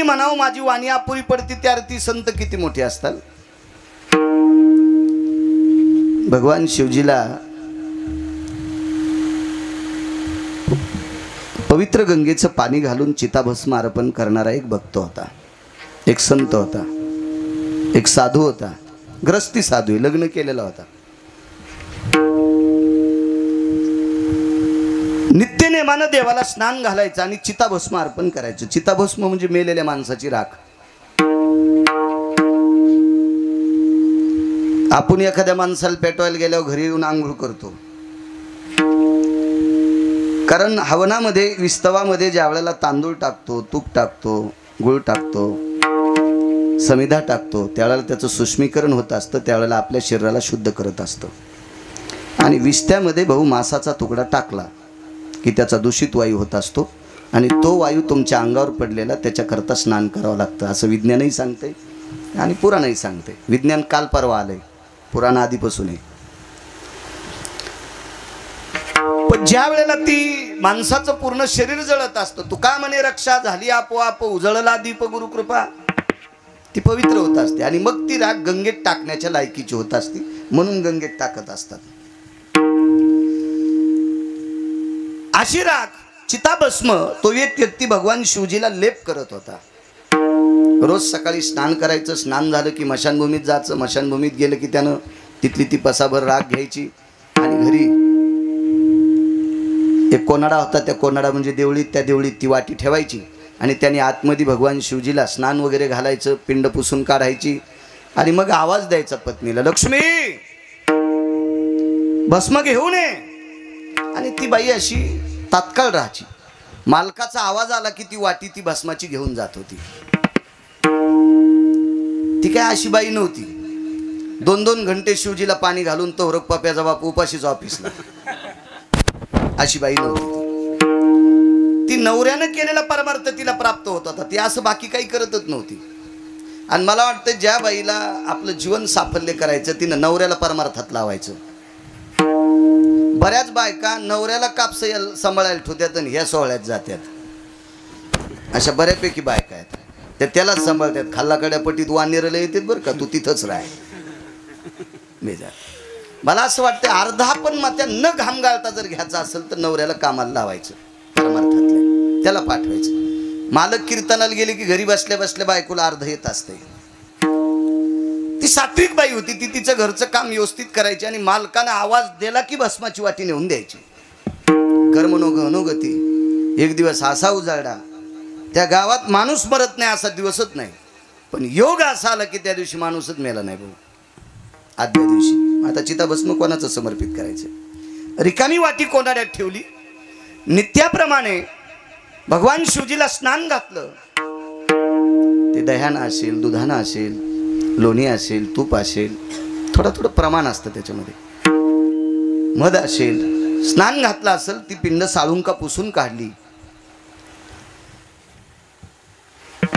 म्हणावं माझी वाणी अपुरी पडती त्या अर्थी संत किती मोठे असतात. भगवान शिवजीला पवित्र गंगेचं पाणी घालून चिताभस्म अर्पण करणारा एक भक्त होता, एक संत होता, एक साधू होता. ग्रस्ती साधू, लग्न केलेला होता. नित्यनेमानं देवाला स्नान घालायचं आणि चिताभस्म अर्पण करायचं. चिताभस्म म्हणजे मेलेल्या माणसाची राख. आपण एखाद्या माणसाला पेटवायला गेल्यावर घरी येऊन आंघोळ करतो, कारण हवनामध्ये विस्तवामध्ये ज्या वेळेला तांदूळ टाकतो, तूप टाकतो, गुळ टाकतो, समिधा टाकतो, त्यावेळेला त्याचं सुष्मीकरण होत असतं, त्यावेळेला आपल्या शरीराला शुद्ध करत असतं. आणि विस्त्यामध्ये भाऊ मासाचा तुकडा टाकला की त्याचा दूषित वायू होत असतो आणि तो वायू तुमच्या अंगावर पडलेला त्याच्याकरता स्नान करावं लागतं, असं विज्ञानही सांगते आणि पुराणही सांगते. विज्ञान काल परवा आलंय, पुराण आधीपासून आहे. पण ज्या वेळेला ती माणसाचं पूर्ण शरीर जळत असतं, तुका म्हणे रक्षा झाली आपोआप उजळला दीप गुरुकृपा, ती पवित्र होत असते आणि मग ती राख गंगेत टाकण्याच्या लायकीची होत असते, म्हणून गंगेत टाकत असतात. अशी राख चिताभस्म तो एक व्यक्ती भगवान शिवजीला लेप करत होता. रोज सकाळी स्नान करायचं, स्नान झालं की मशानभूमीत जायचं, मशानभूमीत गेलं की त्यानं तिथली ती पसाभर राख घ्यायची आणि घरी एक कोनाडा होता, त्या कोनाडा म्हणजे देवळीत, त्या देवळीत ती वाटी ठेवायची आणि त्याने आतमध्ये भगवान शिवजीला स्नान वगैरे घालायचं, पिंड पुसून काढायची आणि मग आवाज द्यायचा पत्नीला, लक्ष्मी भस्म घेऊन ये. आणि ती बाई अशी तात्काळ राहायची. मालकाचा आवाज आला की ती वाटी ती भस्माची घेऊन जात होती. ती काय अशी बाई नव्हती. 2-2 घंटे शिवजीला पाणी घालून तो रक्पाप्याचा बाप उपाशीच ऑफिसला, अशी बाई नव्हती. ती नवऱ्यानं केलेला परमार्थ तिला प्राप्त होत होता, ती असं बाकी काही करतच नव्हती. आणि मला वाटतं ज्या बाईला आपलं जीवन साफल्य करायचं तिनं नवऱ्याला परमार्थात लावायचं. बऱ्याच बायका नवऱ्याला कापसं सांभाळायला ठेवतात आणि ह्या सोहळ्यात जातात, अशा बऱ्यापैकी बायका आहेत. त्या त्यालाच सांभाळतात. खाल्लाकड्या पटीत वानेरला येतात बरं का, तू तिथंच राह. मला असं वाटतं अर्धा पण मात्या न घाम गाळता जर घ्यायचा असेल तर नवऱ्याला कामाला लावायचं, परमार्थातल्या त्याला पाठवायचं. मालक कीर्तनाला गेले की घरी बसल्या बसल्या बायकोला अर्ध येत असते. ती सात्विक बाई होती, ती तिचं घरचं काम व्यवस्थित करायची आणि मालकानं आवाज दिला की भस्माची वाटी नेऊन द्यायची. कर्मणोगती. एक दिवस असा उजाडा, त्या गावात माणूस मरत नाही असा दिवसच नाही, पण योग असा आला की त्या दिवशी माणूसच मेला नाही भाऊ. आदल्या दिवशी आता चिताभस्म कोणाचं समर्पित करायचं. रिकामी वाटी कोणाड्यात ठेवली. नित्याप्रमाणे भगवान शिवजीला स्नान घातलं. ते दह्यानं असेल, दुधानं असेल, लोणी असेल, तूप असेल, थोडं प्रमाण असतं त्याच्यामध्ये, मध असेल, स्नान घातलं असेल. ती पिंड साळूंका पुसून काढली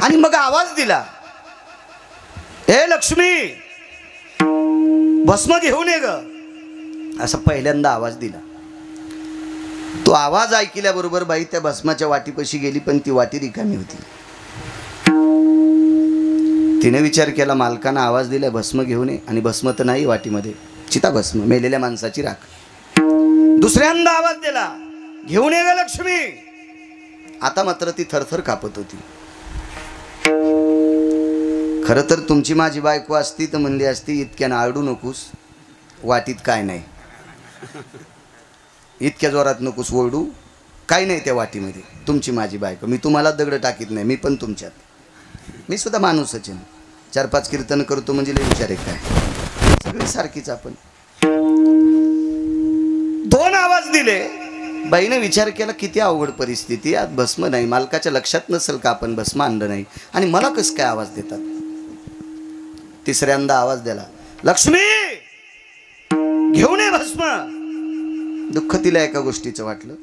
आणि मग आवाज दिला, ए लक्ष्मी भस्म घेऊन ये ग, असा पहिल्यांदा आवाज दिला. तो आवाज ऐकल्याबरोबर बाई त्या भस्माच्या वाटीपाशी गेली, पण ती वाटी रिकामी होती. तिने विचार केला, मालकानं आवाज दिला भस्म घेऊन ये, आणि भस्म तर नाही वाटीमध्ये, चिताभस्म, मेलेल्या माणसाची राख. दुसऱ्यांदा आवाज दिला, घेऊन ये ग लक्ष्मी. आता मात्र ती थरथर कापत होती. खरं तर तुमची माझी बायको असती तर म्हणली असती, इतक्यानं आरडू नकोस, वाटीत काय नाही, इतक्या जोरात नकोस ओरडू, काही नाही त्या वाटीमध्ये. तुमची माझी बायको, मी तुम्हाला दगड टाकीत नाही, मी पण तुमच्यात, मी सुद्धा माणूसच आहे. 4-5 कीर्तन करतो म्हणजे लय विचार आहे काय, सगळी सारखीच आपण. 2 आवाज दिले. बाईने विचार केला, किती अवघड परिस्थिती, आज भस्म नाही, मालकाच्या लक्षात नसेल का आपण भस्म आणलं नाही, आणि मला कसं काय आवाज देतात. तिसऱ्यांदा आवाज दिला, लक्ष्मी घेऊन ये भस्म. दुःख तिला एका गोष्टीचं वाटलं,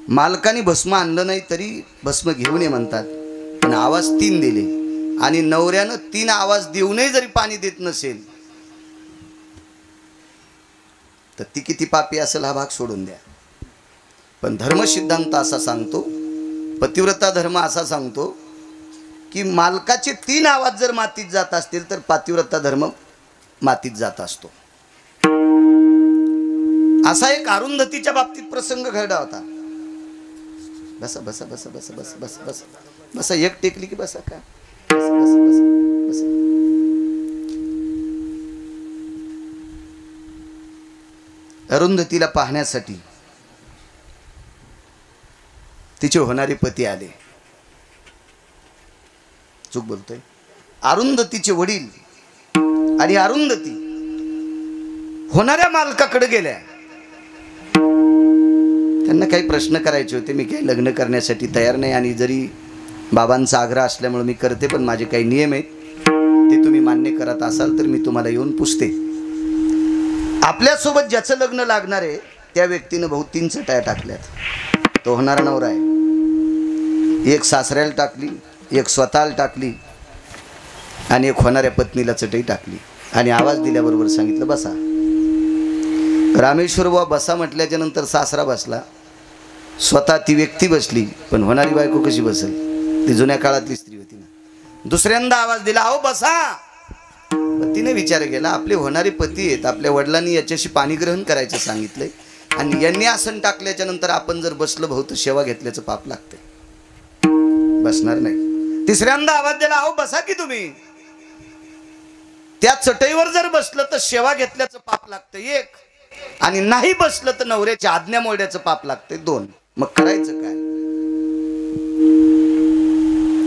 मालकाने भस्म आणलं नाही तरी भस्म घेऊन ये म्हणतात, पण आवाज 3 दिले आणि नवऱ्यानं 3 आवाज देऊनही जरी पाणी देत नसेल तर ती किती पापी असेल हा भाग सोडून द्या. पण धर्मसिद्धांत असा सांगतो, पतिव्रता धर्म असा सांगतो की मालकाचे 3 आवाज जर मातीत जात असतील तर पातिव्रता धर्म मातीत जात असतो. असा एक अरुंधतीच्या बाबतीत प्रसंग घडला होता. बसा बसा बसा बसा बसा बसा बसा बसा, एक टेकली की बसा का, बसा बसा बसा बसा. अरुंधतीला पाहण्यासाठी तिचे होणारे पती आले. चूक बोलतोय. अरुंधतीचे वडील आणि अरुंधती होणाऱ्या मालकाकडे गेल्या. त्यांना काही प्रश्न करायचे होते. मी काही लग्न करण्यासाठी तयार नाही आणि जरी बाबांचा आग्रह असल्यामुळे मी करते, पण माझे काही नियम आहेत ते तुम्ही मान्य करत असाल तर मी तुम्हाला येऊन पुसते. आपल्यासोबत ज्याचं लग्न लागणार आहे त्या व्यक्तीनं भाऊ 3 चटाया टाकल्यात. तो होणारा नवरा आहे. एक सासऱ्याला टाकली, एक स्वतःला टाकली आणि एक होणाऱ्या पत्नीला चटई टाकली आणि आवाज दिल्याबरोबर सांगितलं बसा. रामेश्वर बुवा बसा म्हटल्याच्या नंतर सासरा बसला, स्वतः ती व्यक्ती बसली, पण होणारी बायको कशी बसेल? ती जुन्या काळातली स्त्री होती ना. दुसऱ्यांदा आवाज दिला, अहो बसा. तिने विचार केला, आपले होणारे पती आहेत, आपल्या वडिलांनी याच्याशी पाणी ग्रहण करायचं सांगितलंय आणि यांनी आसन टाकल्याच्या नंतर आपण जर बसलं भाऊ तर सेवा घेतल्याचं पाप लागते, बसणार नाही. तिसऱ्यांदा आवाज दिला, अहो बसा की तुम्ही. त्या चटईवर जर बसलं तर सेवा घेतल्याचं पाप लागतं 1, आणि नाही बसलं तर नवऱ्याची आज्ञा मोडण्याचं पाप लागते 2. मग करायचं काय?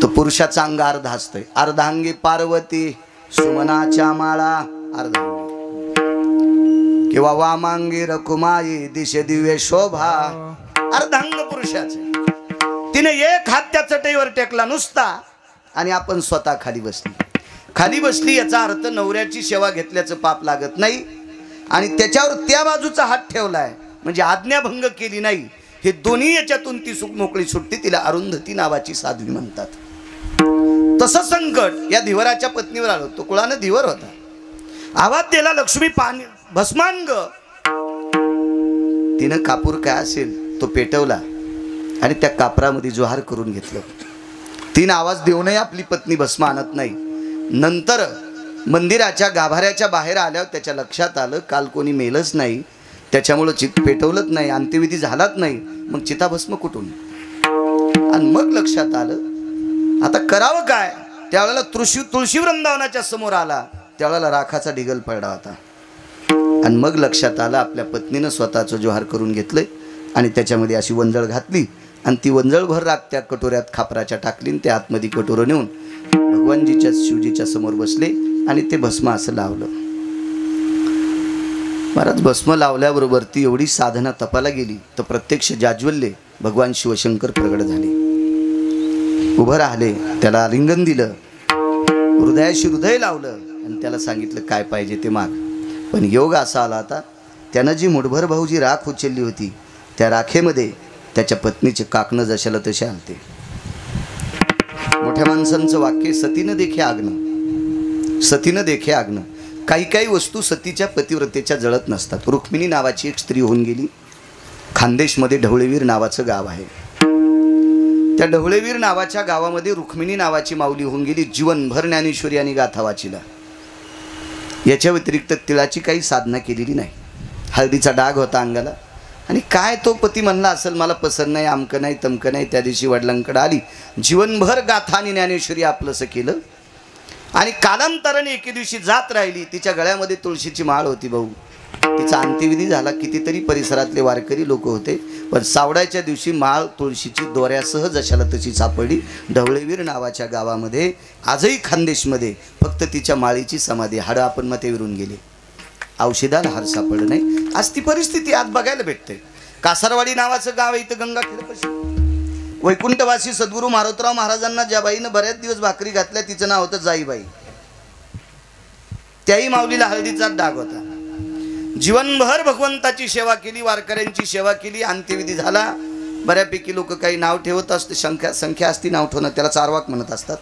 तो पुरुषाचा अंग अर्धा असतोय. अर्धांगी पार्वती सुमनाच्या माळा अर्धांगी, किंवा वामांगी रकुमाई दिशे दिव्य शोभा. अर्धांग पुरुषाचे. तिने एक हात त्या चटईवर टेकला नुसता आणि आपण स्वतः खाली बसली. खाली बसली याचा अर्थ नवऱ्याची सेवा घेतल्याचं पाप लागत नाही आणि त्याच्यावर त्या बाजूचा हात ठेवलाय म्हणजे आज्ञाभंग केली नाही. हे दोन्ही याच्यातून ती सुख मोकळी सुटती. तिला अरुंधती नावाची साध्वी म्हणतात. तसं संकट या धिवराच्या पत्नीवर आलं. तो कुळानं धिवर होता. आवाज दिला, लक्ष्मी पाणी भस्मांग. तिनं कापूर काय असेल तो पेटवला आणि त्या कापरामध्ये जोहार करून घेतलं. तिनं आवाज देऊनही आपली पत्नी भस्म आणत नाही. नंतर मंदिराच्या गाभाऱ्याच्या बाहेर आल्यावर त्याच्या लक्षात आलं काल कोणी मेलच नाही, त्याच्यामुळं चित पेटवलंच नाही, अंत्यविधी झालाच नाही. मग चिताभस्म कुठून? आणि मग लक्षात आलं आता करावं काय. त्यावेळेला तुळशी वृंदावनाच्या समोर आला, त्यावेळेला राखाचा ढिगल पडला होता. आणि मग लक्षात आलं आपल्या पत्नीनं स्वतःचं जोहार करून घेतलंय आणि त्याच्यामध्ये अशी वंजळ घातली आणि ती वंजळभर राख त्या कटोऱ्यात खापराच्या टाकली आणि त्या आतमध्ये कटोरं नेऊन भगवानजीच्या शिवजीच्या समोर बसले आणि ते भस्म असं लावलं. महाराज भस्म लावल्याबरोबर ती एवढी साधना तपाला गेली तर प्रत्यक्ष जाज्वल्य भगवान शिवशंकर प्रगट झाले. उभं राहिले, त्याला आलिंगन दिलं, हृदयाशी हृदय लावलं आणि त्याला सांगितलं काय पाहिजे ते माग. पण योग असा आला आता त्यानं जी मुठभर भाऊजी राख उचलली होती त्या राखेमध्ये त्याच्या पत्नीचे काकणं जशाला तसे आलते. मोठ्या माणसांचं वाक्य सतीनं देखे आग्न, सतीनं देखे आग्न. काही काही वस्तू सतीच्या पतिव्रतेच्या जळत नसतात. रुक्मिणी नावाची एक स्त्री होऊन गेली. खानदेशमध्ये ढवळेवीर नावाचं गाव आहे. त्या ढवळेवीर नावाच्या गावामध्ये रुक्मिणी नावाची माऊली होऊन गेली. जीवनभर ज्ञानेश्वरी आणि गाथा वाचिला. याच्या व्यतिरिक्त तिळाची काही साधना केलेली नाही. हळदीचा डाग होता अंगाला आणि काय तो पती म्हणला असेल मला पसंत नाही, अमकं नाही, तमकं नाही. त्या दिवशी वडिलांकडे आली, जीवनभर गाथा आणि ज्ञानेश्वरी आपलंसं केलं आणि कालांतराने एके दिवशी जात राहिली. तिच्या गळ्यामध्ये तुळशीची माळ होती भाऊ. तिचा अंत्यविधी झाला. कितीतरी परिसरातले वारकरी लोक होते, पण सावडाच्या दिवशी माळ तुळशीची दोऱ्यासह जशाला तशी सापडली. ढवळेवीर नावाच्या गावामध्ये आजही खानदेशमध्ये फक्त तिच्या माळीची समाधी. हाडं आपण मते विरून गेले, औषधाला हार सापडलं नाही. आज ती परिस्थिती आज बघायला भेटते. कासारवाडी नावाचं गाव आहे इथं गंगाखेडपाशी. वैकुंठवासी सद्गुरू मारोतराव महाराजांना ज्या बाईनं बऱ्याच दिवस भाकरी घातल्या तिचं नाव होतं जाईबाई. त्याही माऊलीला हळदीचा डाग होता. जीवनभर भगवंताची सेवा केली, वारकऱ्यांची सेवा केली. अंत्यविधी झाला. बऱ्यापैकी लोक काही नाव ठेवत असते, संख्या असती नाव ठेवणं, त्याला चारवाक म्हणत असतात.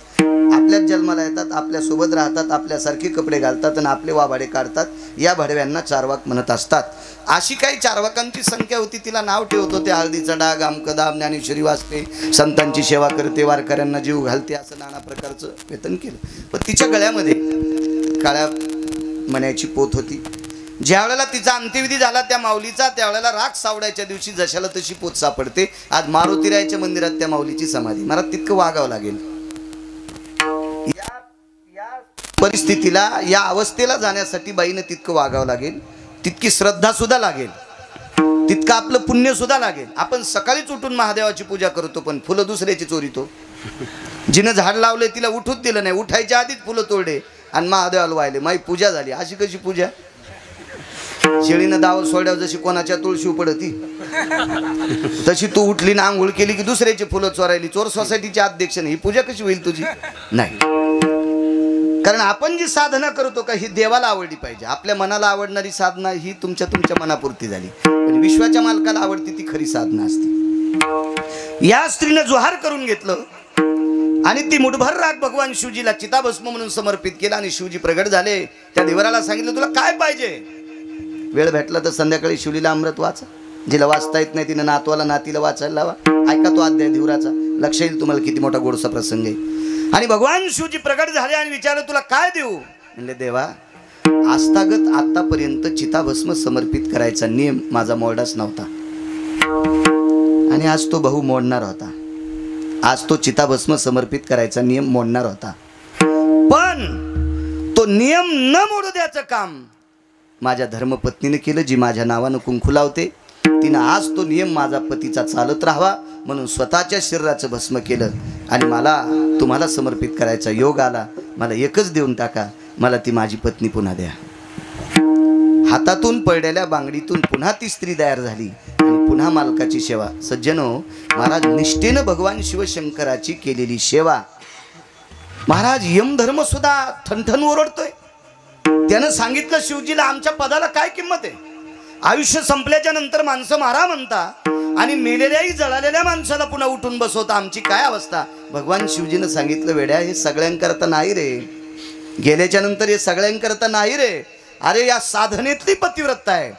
आपल्याच जन्माला येतात, आपल्यासोबत राहतात, आपल्यासारखे कपडे घालतात आणि आपले वाभाडे काढतात. या भडव्यांना चारवाक म्हणत असतात. अशी काही चारवाकांची संख्या होती. तिला नाव ठेवत होते हळदीचा डाग, आमकदाम, ज्ञानेश्वरी वाचते, संतांची सेवा करते, वारकऱ्यांना जीव घालते, असं नाना प्रकारचं वेतन केलं. पण तिच्या गळ्यामध्ये काळ्या मण्याची पोत होती. ज्या वेळेला तिचा अंत्यविधी झाला त्या माऊलीचा, त्यावेळेला राख सावडायच्या दिवशी जशाला तशी पोत सापडते. आज मारुतीरायाच्या मंदिरात त्या माऊलीची समाधी. मला तितकं वागावं लागेल. या परिस्थितीला, या अवस्थेला जाण्यासाठी बाईनं तितकं वागावं लागेल, तितकी श्रद्धा सुद्धा लागेल, तितकं आपलं पुण्य सुद्धा लागेल. आपण सकाळीच उठून महादेवाची पूजा करतो, पण फुलं दुसऱ्याची चोरीतो. जिनं झाड लावले तिला उठूच दिलं नाही, उठायच्या आधीच फुलं तोडले आणि महादेवाला वाहिले. माई पूजा झाली. अशी कशी पूजा? शेळीनं दाव सोड्यावर जशी कोणाच्या तुळशी पडती तशी तू उठली ना, आंघोळ केली की दुसऱ्याची फुलं चोरायली. चोर सोसायटीचे अध्यक्ष नाही, ही पूजा कशी होईल तुझी? नाही. कारण आपण जी साधना करतो का ही देवाला आवडली पाहिजे. आपल्या मनाला आवडणारी साधना ही तुमच्या मनापुरती झाली, पण विश्वाच्या मालकाला आवडती ती खरी साधना असते. या स्त्रीनं जोहार करून घेतलं आणि ती मुठभर राग भगवान शिवजीला चिताभस्म म्हणून समर्पित केला. आणि शिवजी प्रगट झाले. त्या देवराला सांगितलं तुला काय पाहिजे? वेळ भेटला तर संध्याकाळी शिवलीला अमृत वाचा. जिला वाचता येत नाही तिनं नातवाला नातीला वाचायला लावा. ऐका तो अध्याय धीवराचा, लक्ष येईल तुम्हाला किती मोठा गोडसा प्रसंग आहे. आणि भगवान शिवजी प्रगट झाले आणि विचारलं तुला काय देऊ? म्हणले देवा, आस्थागत आतापर्यंत चिताभस्म समर्पित करायचा नियम माझा मोडलाच नव्हता आणि आज तो भाऊ मोडणार होता. आज तो चिताभस्म समर्पित करायचा नियम मोडणार होता. पण तो नियम न मोडू द्यायचं काम माझ्या धर्मपत्नीने केलं, जी माझ्या नावानं कुंकू लावते. तिनं आज तो नियम माझा पतीचा चालत राहावा म्हणून स्वतःच्या शरीराचं भस्म केलं आणि मला तुम्हाला समर्पित करायचा योग आला. मला एकच देऊन टाका, मला ती माझी पत्नी पुन्हा द्या. हातातून पडलेल्या बांगडीतून पुन्हा ती स्त्री तयार झाली आणि पुन्हा मालकाची सेवा. सज्जनो, महाराज निष्ठेनं भगवान शिवशंकराची केलेली सेवा. महाराज यमधर्म सुद्धा ठणठण ओरडतोय. त्यानं सांगितलं शिवजीला आमच्या पदाला काय किंमत आहे? आयुष्य संपल्याच्या नंतर माणसं मारा म्हणता आणि मेलेल्याही जळालेल्या माणसाला पुन्हा उठून बसवता, आमची काय अवस्था? भगवान शिवजीनं सांगितलं वेड्या, हे सगळ्यांकरता नाही रे. गेल्याच्या नंतर हे सगळ्यांकरता नाही रे. अरे या साधनेतली पतिव्रता आहे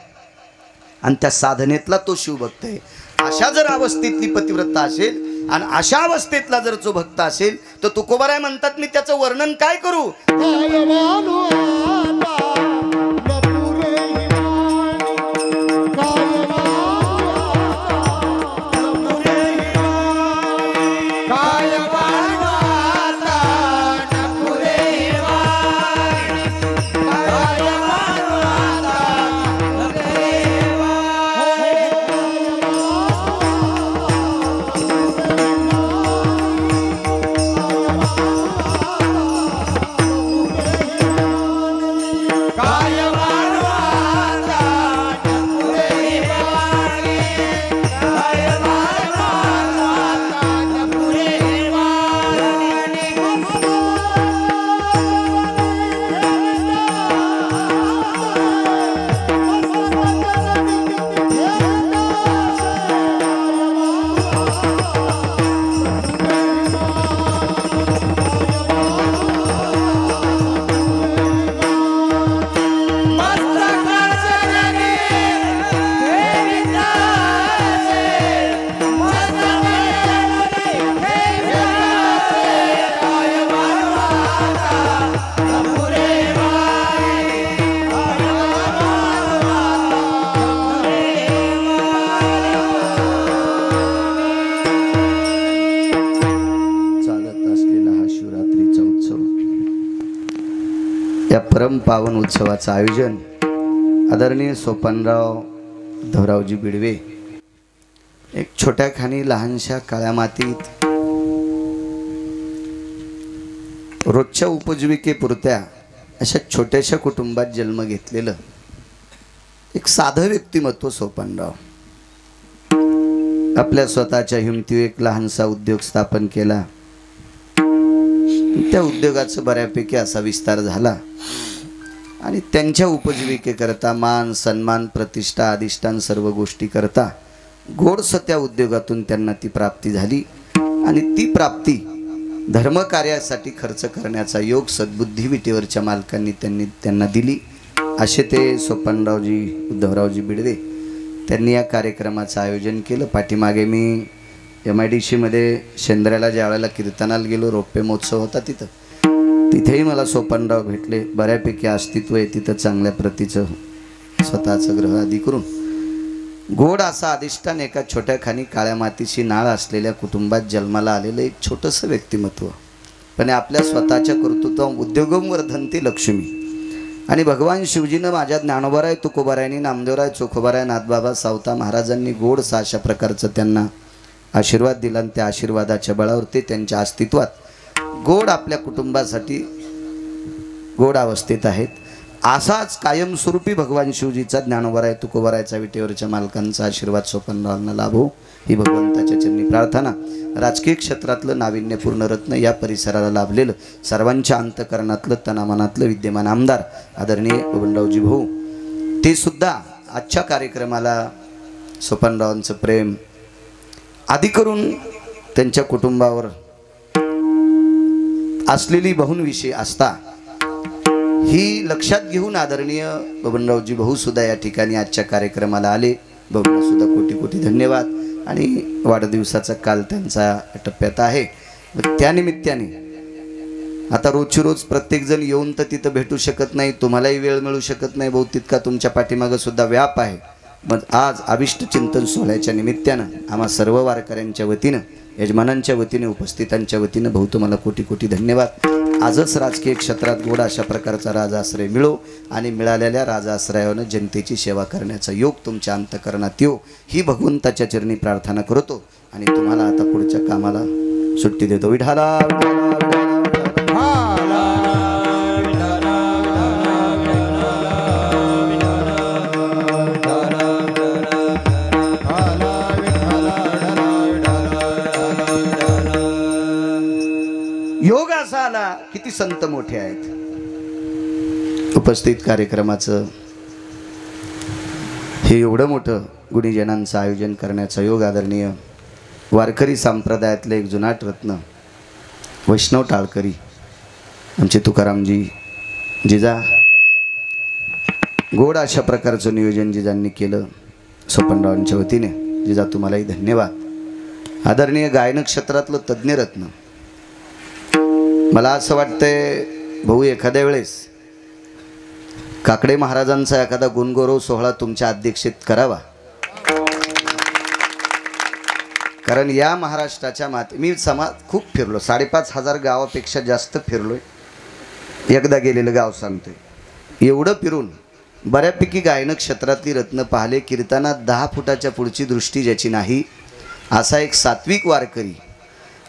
आणि त्या साधनेतला तो शिवभक्त आहे. अशा जर अवस्थेतली पतिव्रता असेल आणि अशा अवस्थेतला जर तो भक्त असेल तर तुकोबाराय म्हणतात मी त्याचं वर्णन काय करू? या परम पावन उत्सवाचं आयोजन आदरणीय सोपानराव धवरावजी बिडवे एक छोट्या खाणी लहानशा काळ्या मातीत रोजच्या उपजीविकेपुरत्या अशा छोट्याशा कुटुंबात जन्म घेतलेलं एक साधं व्यक्तिमत्व सोपानराव. आपल्या स्वतःच्या हिमतीवर एक लहानसा उद्योग स्थापन केला. त्या उद्योगाचा बऱ्यापैकी असा विस्तार झाला आणि त्यांच्या उपजीविकेकरता मान सन्मान प्रतिष्ठा अधिष्ठान सर्व गोष्टी करता गोडस त्या उद्योगातून त्यांना ती प्राप्ती झाली. आणि ती प्राप्ती धर्मकार्यासाठी खर्च करण्याचा योग सद्बुद्धी विटेवरच्या मालकांनी त्यांना दिली. असे ते सोपानरावजी उद्धवरावजी बिडवे त्यांनी या कार्यक्रमाचं आयोजन केलं. पाठीमागे मी MIDC मध्ये शेंद्र्याला ज्या वेळेला कीर्तनाला गेलो, रौप्य महोत्सव होता तिथेही मला सोपानराव भेटले. बऱ्यापैकी अस्तित्व आहे तिथं, चांगल्या प्रतीचं स्वतःचं ग्रह आदी करून गोड असा अधिष्ठान, एका छोट्या खाणी काळ्या मातीची नाळ असलेल्या कुटुंबात जन्माला आलेलं एक छोटंसं व्यक्तिमत्व. पण आपल्या स्वतःच्या कर्तृत्व उद्योगम वर्धनते लक्ष्मी. आणि भगवान शिवजीनं माझ्या ज्ञानोबाराय तुकोबारायांनी नामदेवराय चोखोबाराय नाथबाबा सावता महाराजांनी गोडसा अशा प्रकारचं त्यांना आशीर्वाद दिला. आणि त्या आशीर्वादाच्या बळावर ते त्यांच्या अस्तित्वात गोड आपल्या कुटुंबासाठी गोड अवस्थेत आहेत. असाच कायमस्वरूपी भगवान शिवजीचा ज्ञानोबाराय तुकोबारायचा विटेवरच्या मालकांचा आशीर्वाद सोपानरावांना लाभो ही भगवंताच्या चरणी प्रार्थना. राजकीय क्षेत्रातलं नाविन्यपूर्ण रत्न या परिसराला लाभलेलं सर्वांच्या अंतकरणातलं तनामनातलं विद्यमान आमदार आदरणीय बबनरावजी भाऊ, ते सुद्धा आजच्या कार्यक्रमाला सोपानरावांचं प्रेम आदी करून त्यांच्या कुटुंबावर असलेली बहुविषयी आस्था ही लक्षात घेऊन आदरणीय बबनरावजी भाऊ सुद्धा या ठिकाणी आजच्या कार्यक्रमाला आले. भाऊंना सुद्धा कोटी कोटी धन्यवाद. आणि वाढदिवसाचा काल त्यांचा टप्प्यात आहे. त्यानिमित्ताने आता रोजची रोज प्रत्येकजण येऊन तर तिथं भेटू शकत नाही, तुम्हालाही वेळ मिळू शकत नाही भाऊ, तितका तुमच्या पाठीमागं सुद्धा व्याप आहे. मग आज अभिष्ट चिंतन सोहळ्याच्या निमित्तानं आम्हा सर्व वारकऱ्यांच्या वतीनं, यजमानांच्या वतीने, उपस्थितांच्या वतीनं भाऊ तुम्हाला कोटी कोटी धन्यवाद. आजच राजकीय क्षेत्रात गोड अशा प्रकारचा राजाश्रय मिळो आणि मिळालेल्या राजाश्रयानं जनतेची सेवा करण्याचा योग तुमच्या अंतकरणात येऊ ही भगवंताच्या चरणी प्रार्थना करतो. आणि तुम्हाला आता पुढच्या कामाला सुट्टी देतो. विठाला योग असा आला. किती संत मोठे आहेत. उपस्थित कार्यक्रमाचं हे एवढं मोठं गुणीजनांचं आयोजन करण्याचा योग आदरणीय वारकरी संप्रदायातले एक जुनाट रत्न वैष्णव टाळकरी आमचे तुकारामजी जिजा, गोड अशा प्रकारचं नियोजन जिजांनी केलं सोपानरावांच्या वतीने. जिजा तुम्हालाही धन्यवाद. आदरणीय गायन क्षेत्रातलं तज्ज्ञ रत्न, मला असं वाटतंय भाऊ एखाद्या वेळेस काकडे महाराजांचा एखादा गुणगौरव सोहळा तुमच्या अध्यक्षतेत करावा. कारण या महाराष्ट्राच्या मी खूप फिरलो, 5,500 गावापेक्षा जास्त फिरलोय. एकदा गेलेलं गाव सांगतोय. एवढं फिरून बऱ्यापैकी गायन क्षेत्रातली रत्न पाहिले. कीर्तनात 10 फुटाच्या पुढची दृष्टी ज्याची नाही असा एक सात्विक वारकरी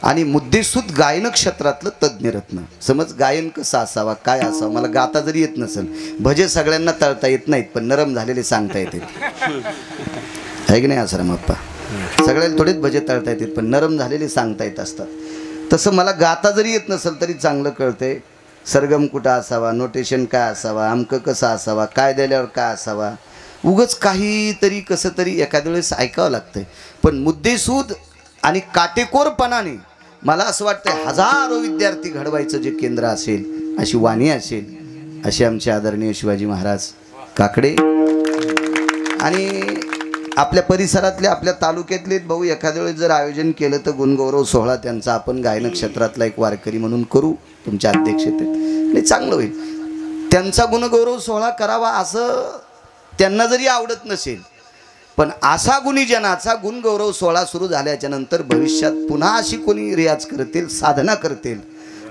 आणि मुद्देसूद गायन क्षेत्रातलं तज्ज्ञ रत्न. समज गायन कसं असावा, काय असावं, मला गाता जरी येत नसेल, भजे सगळ्यांना तळता येत नाहीत पण नरम झालेले सांगता येते, आहे की नाही आसाराम अप्पा? सगळ्याला थोडेच भजे तळता येतात पण नरम झालेले सांगता येत असतात. तसं मला गाता जरी येत नसेल तरी चांगलं कळतंय सरगम कुठं असावा, नोटेशन काय असावा, अमकं कसं असावा, काय दिल्यावर काय असावा. उगच काहीतरी कसं तरी एखाद्या वेळेस ऐकावं लागतंय. पण मुद्देसूद आणि काटेकोरपणाने मला असं वाटतं हजारो विद्यार्थी घडवायचं जे केंद्र असेल, अशी वाणी असेल, असे आमचे आदरणीय शिवाजी महाराज काकडे. आणि आपल्या परिसरातले, आपल्या तालुक्यातले भाऊ एखाद्या वेळेस जर आयोजन केलं तर गुणगौरव सोहळा त्यांचा आपण गायन क्षेत्रातला एक वारकरी म्हणून करू तुमच्या अध्यक्षतेत. नाही चांगलं होईल. त्यांचा गुणगौरव सोहळा करावा असं त्यांना जरी आवडत नसेल, पण असा गुणीजनाचा गुणगौरव सोहळा सुरू झाल्याच्या नंतर भविष्यात पुन्हा अशी कोणी रियाज करतील, साधना करतील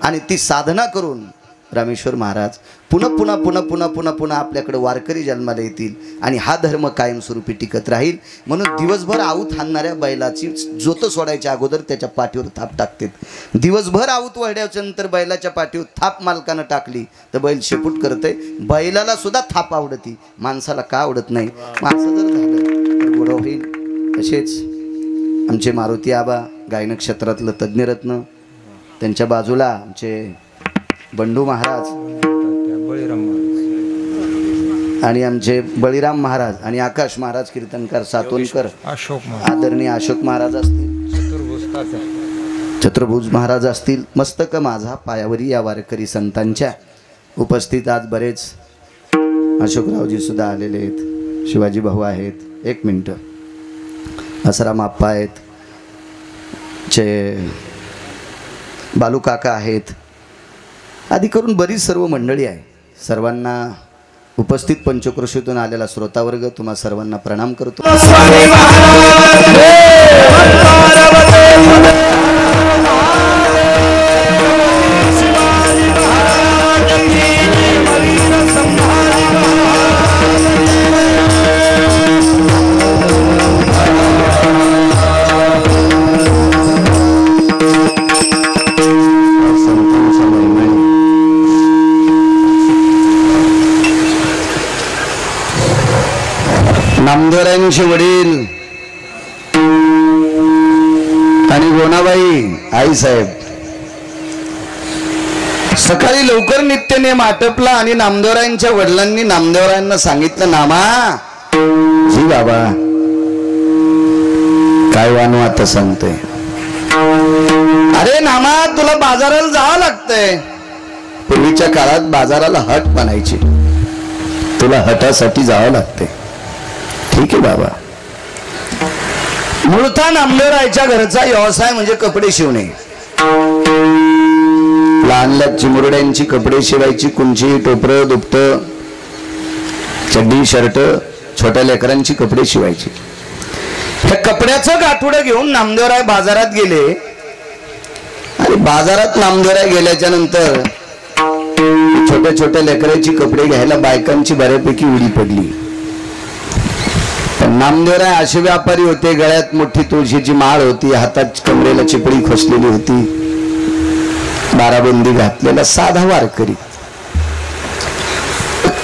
आणि ती साधना करून रामेश्वर महाराज पुन्हा पुन्हा पुन्हा पुन्हा पुन्हा पुन्हा आपल्याकडे वारकरी जन्माला येतील आणि हा धर्म कायमस्वरूपी टिकत राहील. म्हणून दिवसभर आऊत हाणणाऱ्या बैलाची जोत सोडायच्या अगोदर त्याच्या पाठीवर थाप टाकतात. दिवसभर आऊत वळल्याच्या नंतर बैलाच्या पाठीवर थाप मालकानं टाकली तर बैल शेपूट करतंय. बैलाला सुद्धा थाप आवडती, माणसाला का आवडत नाही? माणसं जर झालं तर गोड होईल. तसेच आमचे मारुती आबा गायन क्षेत्रातलं तज्ज्ञ रत्न, त्यांच्या बाजूला आमचे बंडू महाराज आणि आमचे बळीराम महाराज आणि आकाश महाराज कीर्तनकार सातोनकर, आदरणीय अशोक महाराज असतील, छत्रभुज महाराज असतील, मस्तक माझा पायावरी या वारकरी संतांच्या. उपस्थित आज बरेच अशोकरावजी सुद्धा आलेले आहेत, शिवाजी भाऊ आहेत, 1 मिनटं, असराम आप्पा आहेत, बालू काका आहेत, आदी करून बरीच सर्व मंडळी आहे. सर्वांना उपस्थित पंचक्रोशीतून आलेला श्रोतावर्ग तुम्हा सर्वांना प्रणाम करतो. नामदेवरायांचे वडील आणि गोनाबाई आईसाहेब सकाळी लवकर नित्यनेम आटपला आणि नामदेवरायांच्या वडिलांनी नामदेवरायांना सांगितलं, नामा जी बाबा काय वानू आता सांगतोय. अरे नामा तुला बाजाराला जावं लागतंय. पूर्वीच्या काळात बाजाराला हट म्हणायची, तुला हटासाठी जावं लागतंय. ठीक आहे बाबा. मूळता नामदेवरायच्या घरचा व्यवसाय म्हणजे कपडे शिवणे. लहान लहान चिमुरड्यांची कपडे शिवायची, कुंची, टोपरं, दुपट, चड्डी, शर्ट, छोट्या लेकरांची कपडे शिवायची. त्या कपड्याचं गाठोडं घेऊन नामदेवराय बाजारात गेले आणि बाजारात नामदेवराय गेल्याच्या नंतर छोट्या छोट्या लेकरांची कपडे घ्यायला बायकांची बऱ्यापैकी उडी पडली. नामदेवराय असे व्यापारी होते, गळ्यात मोठी तुळशीची माळ होती, हातात कमरेला चिपळी खोसलेली होती, बाराबंदी घातलेला साधा वारकरी.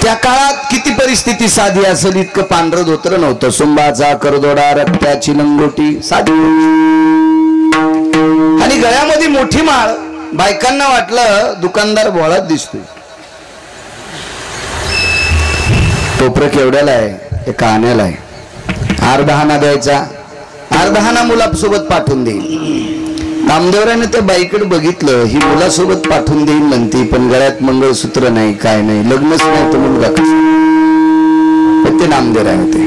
त्या काळात किती परिस्थिती साधी असेल, इतकं पांढरं धोतर नव्हतं. सुंबाचा करदोडा, रक्ताची लंगोटी साधी, आणि गळ्यामध्ये मोठी माळ. बायकांना वाटलं दुकानदार भोळात दिसतोय. टोपरं केवढ्याला आहे, एका आण्याला आहे. अर्धा आना द्यायचा, अर्धा आना मुलासोबत पाठवून देईल. नामदेवराने त्या बाईकडे बघितलं, ही मुलासोबत पाठवून देईल म्हणते, पण गळ्यात मंगळसूत्र नाही, काय नाही, लग्नच नाही, तो मुलगा कसं. ते नामदेवराय होते.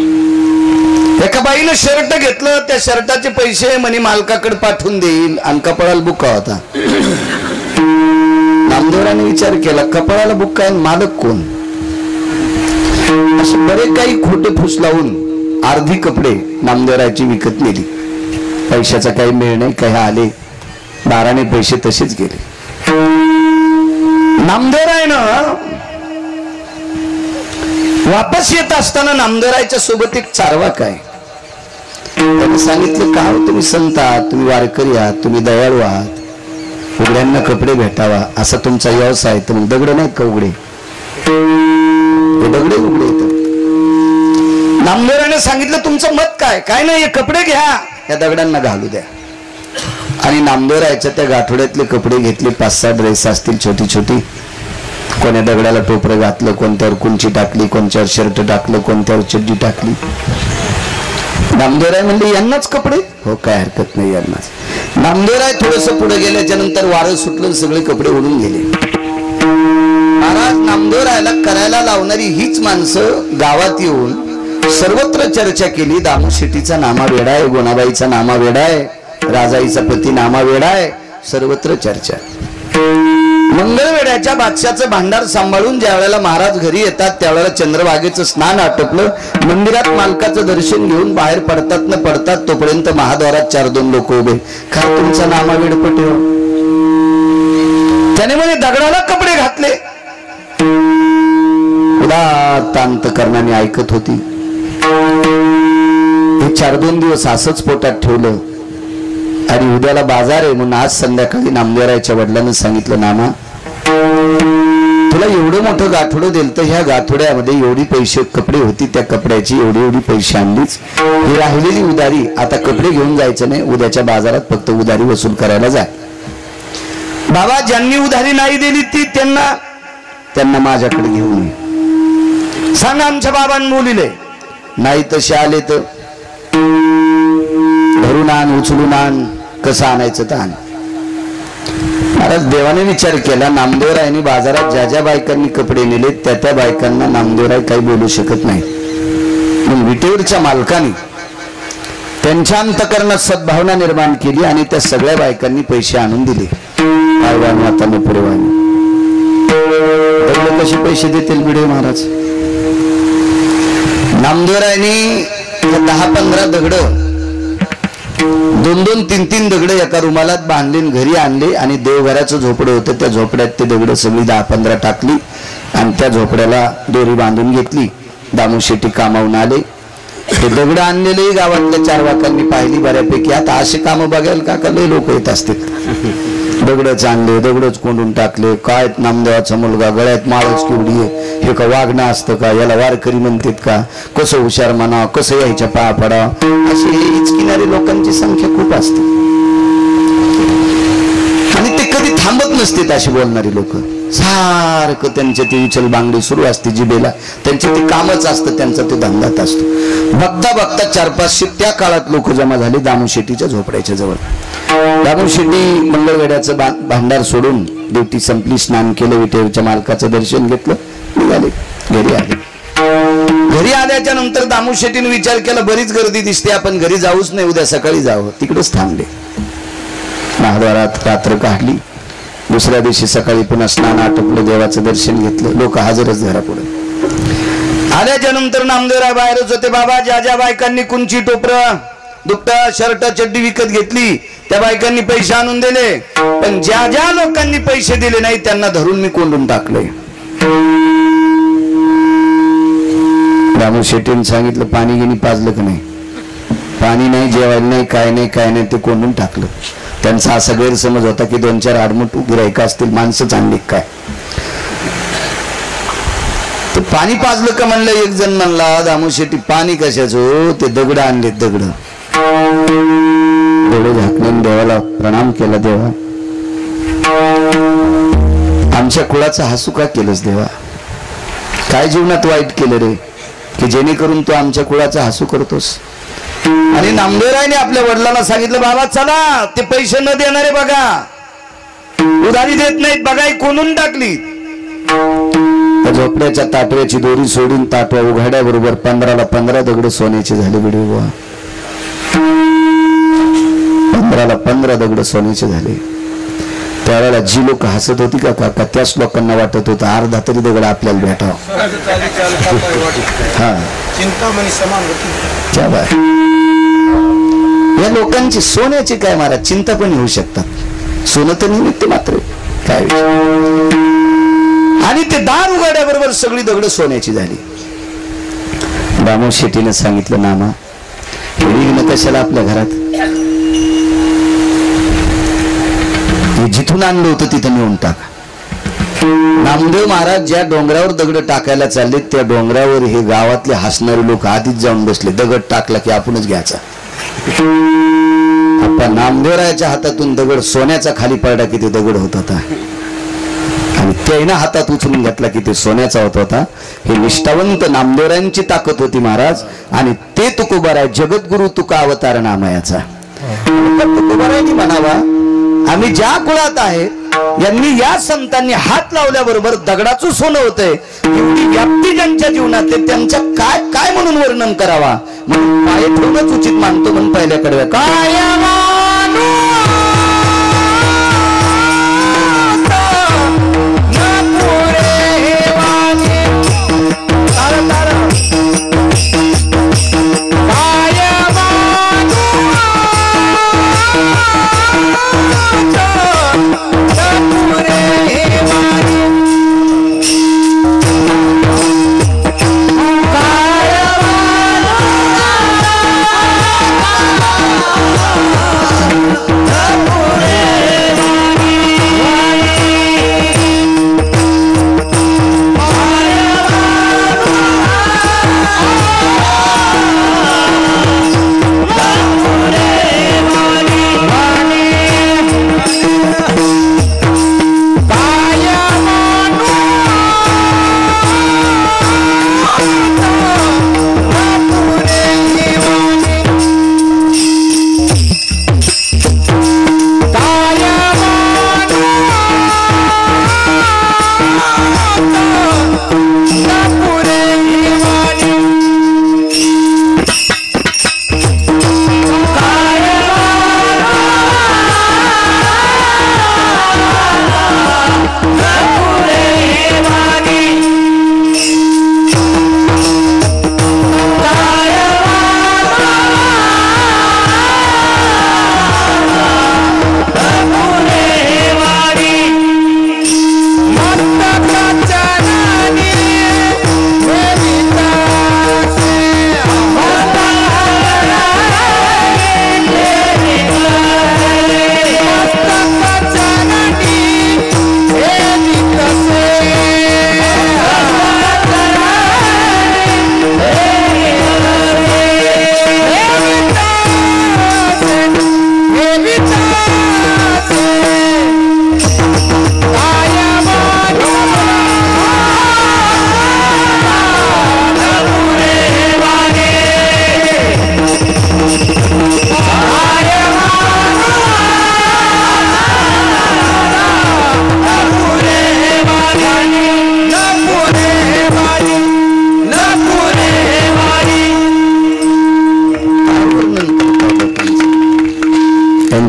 एका बाईनं शर्ट घेतलं, त्या शर्टाचे पैसे म्हणे मालकाकडे पाठवून देईल, आणि कपाळाला बुक्का होता. नामदेवराने विचार केला, कपाळाला बुक्का आहे, मालक कोण. असे बरे काही खोटे फुस लावून अर्धी कपडे नामदेवरायची विकत नेली. पैशाचा काही मेळ नाही, काही आले, दाराने पैसे तसेच गेले. नामदेवरायनं वापस येत असताना नामदेवरायच्या सोबत एक चारवाक आहे. त्याने सांगितलं, का तुम्ही संत आहात, तुम्ही वारकरी आहात, तुम्ही दयाळू आहात, उघड्यांना कपडे भेटावा असा तुमचा व्यवसाय, तर मग दगड नाहीत का उघडे, दगडे उघडे येतात. नामदेवराने सांगितलं, तुमचं मत काय. काय नाही, हे कपडे घ्या, या दगडांना घालू द्या. आणि नामदेवरायच्या त्या गाठोड्यातले कपडे घेतले. 5-6 ड्रेस असतील, छोटी छोटी. कोण्या दगडाला टोपरं घातलं, कोणत्यावर कुंची टाकली, कोणत्यावर शर्ट टाकलं, कोणत्यावर चड्डी टाकली. नामदेवराय म्हणले, यांनाच कपडे, हो काय हरकत नाही, यांनाच. नामदेवराय थोडस पुढे गेल्याच्या नंतर वारं सुटलं, सगळे कपडे उडून गेले. महाराज नामदेवरायला करायला लावणारी हीच माणसं गावात येऊन सर्वत्र चर्चा केली. दामू शेट्टीचा नामा वेडा आहे, गोनाबाईचा नामा वेडा आहे, राजाईचा पती नामा वेडा आहे, सर्वत्र चर्चा. मंगळवेड्याच्या बादशाचं भांडार सांभाळून ज्या वेळेला महाराज घरी येतात, त्यावेळेला चंद्रभागेचं स्नान आटपलं, मंदिरात मालकाचं दर्शन घेऊन बाहेर पडतात न पडतात तोपर्यंत महाद्वारात 4-2 लोक उभे. का तुमचा नामा वेडपट हो. त्याने म्हणे दगडाला कपडे घातले. उदात्त अंतकरणाने ऐकत होती. 4-2 दिवस असंच पोटात ठेवलं आणि उद्याला बाजार आहे म्हणून आज संध्याकाळी नामदेवरायच्या वडिलांनी सांगितलं, नामा तुला एवढं मोठं गाठोडं दिलं, तर ह्या गाठोड्यामध्ये एवढी पैसे कपडे होती, त्या कपड्याची एवढी पैसे आणलीच. ही राहिलेली उधारी, आता कपडे घेऊन जायचं नाही, उद्याच्या बाजारात फक्त उधारी वसूल करायला जाय. बाबा ज्यांनी उधारी नाही दिली ती त्यांना माझ्याकडे घेऊन ये. सांगा आमच्या बाबांनी बोलिले. नाही तसे आले तर धरून आण, उचलून आण, कसं आणायचं तर आण. महाराज देवाने विचार केला, नामदेवरायांनी बाजारात ज्या ज्या बायकांनी कपडे नेले त्या त्या बायकांना नामदेवराय काही बोलू शकत नाही. मग विटेवरच्या मालकाने त्यांच्या अंतकरणात सद्भावना निर्माण केली आणि त्या सगळ्या बायकांनी पैसे आणून दिले. माताने पुरेवानी कसे पैसे देतील भिडे महाराज. नामदेवरायांनी 10-15 दगड, 2-2, 3-3 दगड एका रुमालात बांधले, घरी आणले आणि देवघराचं झोपडं होतं त्या झोपड्यात ते दगड सगळी 10-15 टाकली आणि त्या झोपड्याला दोरी बांधून घेतली. दामू शेट्टी कामावून आले. ते दगड आणलेले गावातल्या 4 वाकांनी पाहिली बऱ्यापैकी. आता असे काम बघायला का लय लोक येत असतात. दगडच आणले, दगडच कोंडून टाकले. काय नामदेवाचा मुलगा, गळ्यात माळच केवढी आहे, हे का वागणं असतं का, याला वारकरी म्हणतात का, कसं हुशार म्हणा, कसं यायच्या पाया पडा, अशी हिचकिणारी लोकांची संख्या खूप असते आणि ते कधी थांबत नसतात. अशी बोलणारी लोक सारखं त्यांचे ते उचल बांगडी सुरू असते जिबेला. त्यांचे ते कामच असतं, त्यांचा ते धंदाच असतो. बघता बघता 400-500 त्या काळात लोक जमा झाले दामू शेट्टीच्या झोपड्याच्या जवळ. दामू शेट्टी मंगळवेड्याचं भांडार सोडून ड्युटी संपली, स्नान केलं, विटेवरच्या मालकाचं दर्शन घेतलं, निघाले घरी आले. घरी आल्याच्या नंतर दामू शेट्टीने विचार केला, बरीच गर्दी दिसते, आपण घरी जाऊच नाही, उद्या सकाळी जावं. तिकडेच थांबले. महाद्वारात रात्र काढली. दुसऱ्या दिवशी सकाळी पुन्हा स्नान आटपलं, देवाचं दर्शन घेतलं, लोक हजरच घरापुढे. आल्याच्या नंतर नामदेवराय बाहेरच होते. बाबा, ज्या ज्या बायकांनी कुंची, टोपरं, दुपटा, शर्ट, चड्डी विकत घेतली त्या बायकांनी पैसे आणून दिले, पण ज्या ज्या लोकांनी पैसे दिले नाही त्यांना धरून मी कोंडून टाकले. दामू शेट्टीने सांगितलं, पाणी गिनी पाजलं का नाही, पाणी नाही, जेवायला नाही, काय नाही, काय नाही, ते कोंडून टाकलं. त्यांचा असा गैरसमज होता की 2-4 आडमुठ गिरायक असतील, माणसं चांगली काय. ते पाणी पाजलं का म्हणलं. एक जण म्हणला, दामू शेट्टी पाणी कशाचं, ते दगड आणले, दगड. डोळे झाकण्याने देवाला प्रणाम केला, देवा आमच्या कुळाचा हसू का केलंस देवा, काय जीवनात वाईट केलं रे की जेणेकरून तू आमच्या कुळाचा हसू करतोस. आणि नामदेवरायने आपल्या वडिलांना सांगितलं, बाबा चला, ते पैसे न देणारे बघा, उधारी देत नाहीत बघा, कोणून टाकली. झोपड्याच्या ताटव्याची दोरी सोडून ताटवा उघाड्याबरोबर 15ला 15 दगड सोन्याचे झाले. बिडे 15ला 15 दगड सोन्याचे झाले. त्यावेळेला जी लोक हसत होती का काका, त्याच लोकांना वाटत होतं अर्धा तरी दगड आपल्याला भेटावा. हा, या लोकांची सोन्याची काय महाराज चिंता पण होऊ शकतात. सोनं तर निमित्त मात्र काय. आणि ते दार उघड्याबरोबर सगळी दगड सोन्याची झाली. दामू शेट्टीने सांगितलं, नामा विघ्न कशाला आपल्या घरात, जिथून आणलं होतं तिथं नेऊन टाका. नामदेव महाराज ज्या डोंगरावर दगड टाकायला चालले त्या डोंगरावर हे गावातले हसणारे लोक आधीच जाऊन बसले. दगड टाकला की आपणच घ्यायचा. आपण नामदेवरायाच्या हातातून दगड सोन्याचा खाली पडला की ते दगड होत होता आणि त्यानं हातात उचलून घेतला की ते सोन्याचा होत होता. हे निष्ठावंत नामदेवरायांची ताकद होती महाराज. आणि ते तुकोबाराय जगद्गुरु तुका अवतार नामयाचा. तुकोबारायांनी म्हणावा, आम्ही ज्या कुळात आहे यांनी या संतांनी हात लावल्याबरोबर दगडाचं सोनं होतंय. एवढी व्याप्ती ज्यांच्या जीवनात त्यांच्या काय काय म्हणून वर्णन करावा, म्हणून पाय ठेवणंच उचित मानतो. म्हणून पहिल्याकडे काय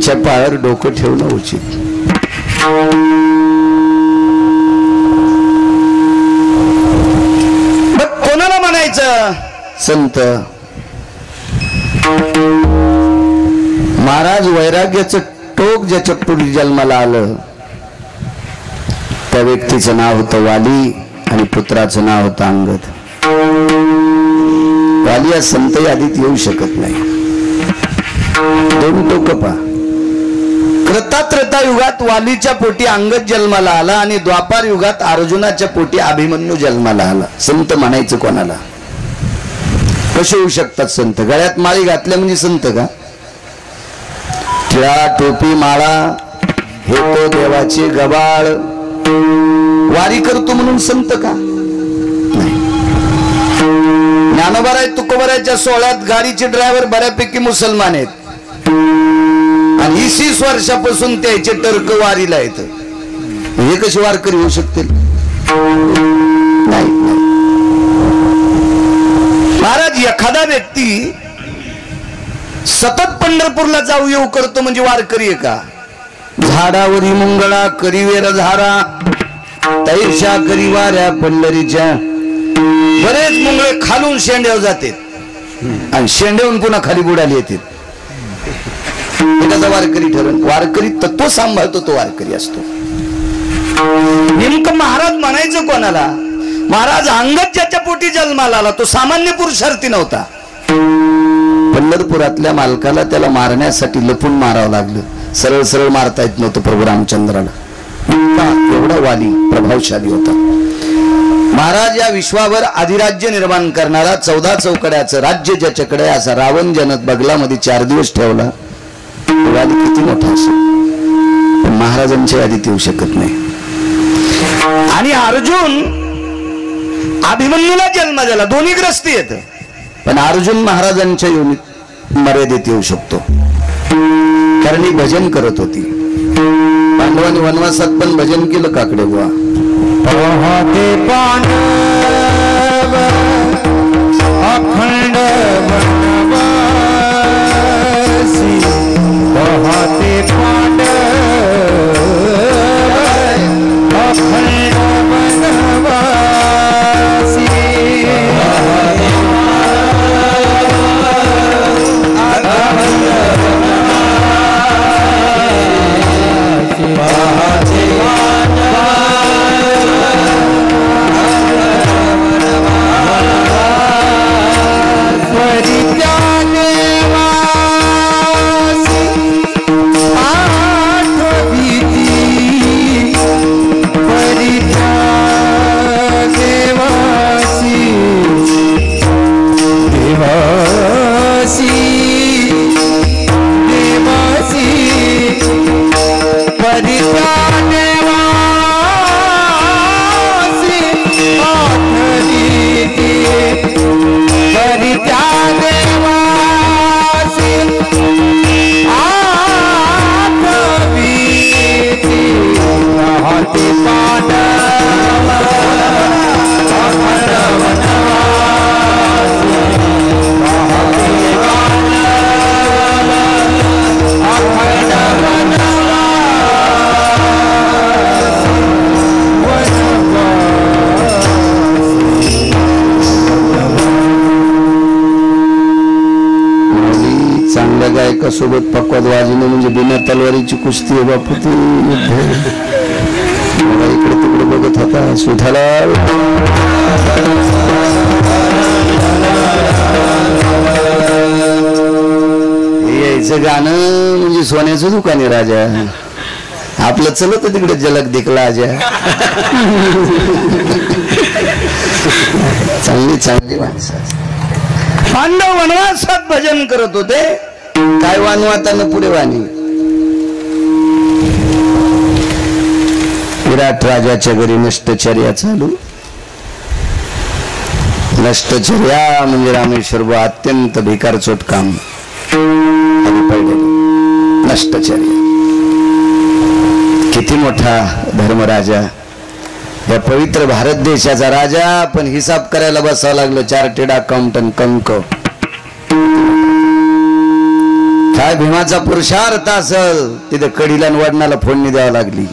वालीच्या पायावर डोकं ठेवणं उचित. मग कोणाला म्हणायचं संत? महाराज वैराग्याचं टोक ज्याच्या पुढे जन्माला आलं त्या व्यक्तीचं नाव होतं वाली आणि पुत्राचं नाव होतं अंगद. वाली या संत यादीत येऊ शकत नाही. दोन टोक पा. कृता युगात वालीच्या पोटी अंगद जन्माला आला आणि द्वापार युगात अर्जुनाच्या पोटी अभिमन्यू जन्माला आला. संत म्हणायचं कोणाला? कसे होऊ शकतात संत? गळ्यात माळी घातल्या म्हणजे संत का? टिळा टोपी माळा हे तो देवाचे गबाळ वारी करतो म्हणून संत का? नाही. ज्ञानोबाराय तुकोबारायच्या सोहळ्यात गाडीचे ड्रायव्हर बऱ्यापैकी मुसलमान आहेत आणि 20 वर्षापासून त्याचे टर्क वारीला येत. हे कशी वारकरी होऊ शकतील? नाही. महाराज एखादा व्यक्ती सतत पंढरपूरला जाऊ येऊ करतो म्हणजे वारकरी आहे का? झाडावरी मुंगळा करीवेर झारा तैशा करी वाऱ्या पंढरीच्या. बरेच मुंगळे खालून शेंड्यावर जाते आणि शेंड्यावरून पुन्हा खाली बुडाली येते. त्याचा वारकरी ठरण. वारकरी तत्व सांभाळतो तो वारकरी असतो. नेमकं महाराज म्हणायचं कोणाला? महाराज अंगद ज्याच्या पोटी जन्माला आला तो सामान्य पुरुषार्थी नव्हता. पंढरपुरातल्या मालकाला त्याला मारण्यासाठी लपून मारावं लागलं. सरळ सरळ मारता येत नव्हतं प्रभू रामचंद्राला. एवढा वाली प्रभावशाली होता. महाराज या विश्वावर अधिराज्य निर्माण करणारा 14 चौकड्याचं राज्य ज्याच्याकडे असा रावण जनक बगलामध्ये 4 दिवस ठेवला. वाली किती मोठा असेल पण महाराजांच्या यादीत येऊ शकत नाही. आणि अर्जुन अभिमन्यूला जन्म झाला. दोन्ही ग्रस्ती येत पण अर्जुन महाराजांच्या योनीत मर्यादेत येऊ शकतो कारण ही भजन करत होती. पांडवांनी वनवासात पण भजन केलं काकडे बुवा. अखंड वनवासी पांडव अखंड वनवासी सोबत पक्वाद वाजणं म्हणजे बिना तलवारीची कुस्ती आहे बापू. ती इकडे तिकडे बघत होता सुधाला. यायचं गाणं म्हणजे सोन्याचं दुकान आहे राजा. आपलं चलत तिकडे झलक दिखला आजा. चांगली चांगली माणसं. पांडव वनवासात भजन करत होते. काय वानवाताना पुढे वाणी. विराट राजाच्या घरी नष्टचर्या चालू. नष्टचर्या म्हणजे रामेश्वर अत्यंत भिकारचोट काम. नष्टचर्या किती मोठा धर्मराजा. या पवित्र भारत देशाचा राजा पण हिसाब करायला बसावं लागलं. चार्टेड अकाउंटंट कंक. काय भीमाचा पुरुषार्थ असल तिथे कडीला वडनाला फोडणी द्यावी लागली.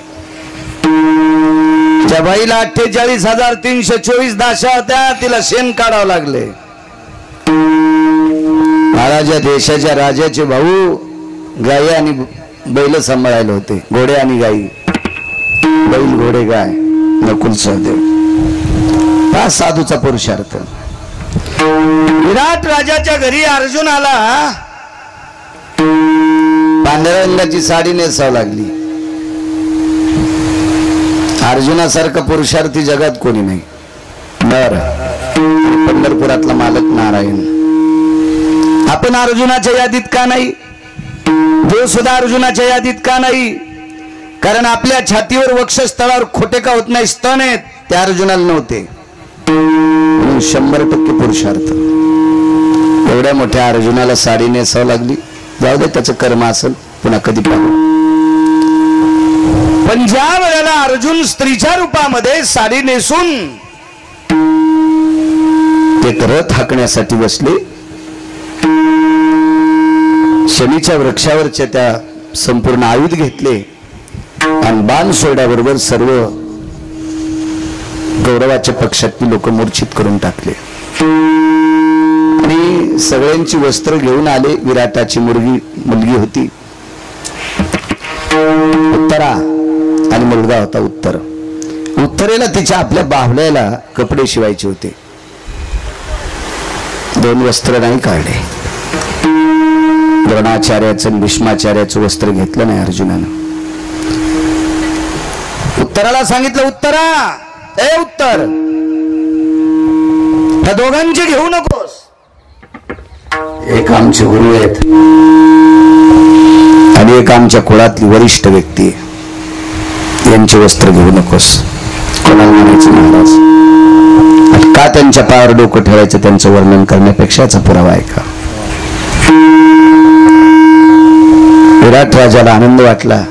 त्या बाईला 48,324 दाशा होत्या, तिला शेण काढावं लागले. महाराजा देशाच्या राजाचे भाऊ गाई आणि बैल सांभाळायला होते, घोडे आणि गाई. बैल घोडे गाय नकुल सहदेव हा साधूचा पुरुषार्थ. विराट राजाच्या घरी अर्जुन आला. पांढऱ्या रंगाची साडी नेसावं लागली. अर्जुनासारखा पुरुषार्थी जगात कोणी नाही. नर पंढरपुरातला मालक नारायण. आपण अर्जुनाच्या यादीत का नाही? देव सुद्धा अर्जुनाच्या यादीत का नाही? कारण आपल्या छातीवर वक्षस्थळावर खोटे का होत नाही, स्तन आहेत, ते अर्जुनाला नव्हते. 100% पुरुषार्थ. एवढ्या मोठ्या अर्जुनाला साडी नेसावं लागली. जाऊ दे, त्याचं कर्म असेल, पुन्हा कधी पाहू. पण ज्या वेळेला अर्जुन स्त्रीच्या रूपामध्ये साडी नेसून एक रथ हाकण्यासाठी बसले, शनीच्या वृक्षावरच्या त्या संपूर्ण आयुध घेतले आणि बाण सोडल्याबरोबर सर्व गौरवाच्या पक्षातली लोक मूर्छित करून टाकले आणि सगळ्यांची वस्त्र घेऊन आले. विराटाची मुलगी होती उत्तरा आणि मुलगा होता उत्तर. उत्तरेला तिच्या आपल्या बाहुल्याला कपडे शिवायचे होते. 2 वस्त्र नाही काढले. द्रोणाचार्याचं आणि भीष्माचार्याचं वस्त्र घेतलं नाही अर्जुनानं. उत्तराला सांगितलं, उत्तरा ए उत्तर, त्या दोघांची घेऊ नकोस. एक आमचे गुरु आहेत आणि एक आमच्या कुळातली वरिष्ठ व्यक्ती, यांचे वस्त्र घेऊ नकोस. कोणाला म्हणायचं महाराज? का त्यांच्या पायावर डोकं ठेवायचं? त्यांचं वर्णन करण्यापेक्षा याचा पुरावा आहे का? विराट राजाला आनंद वाटला.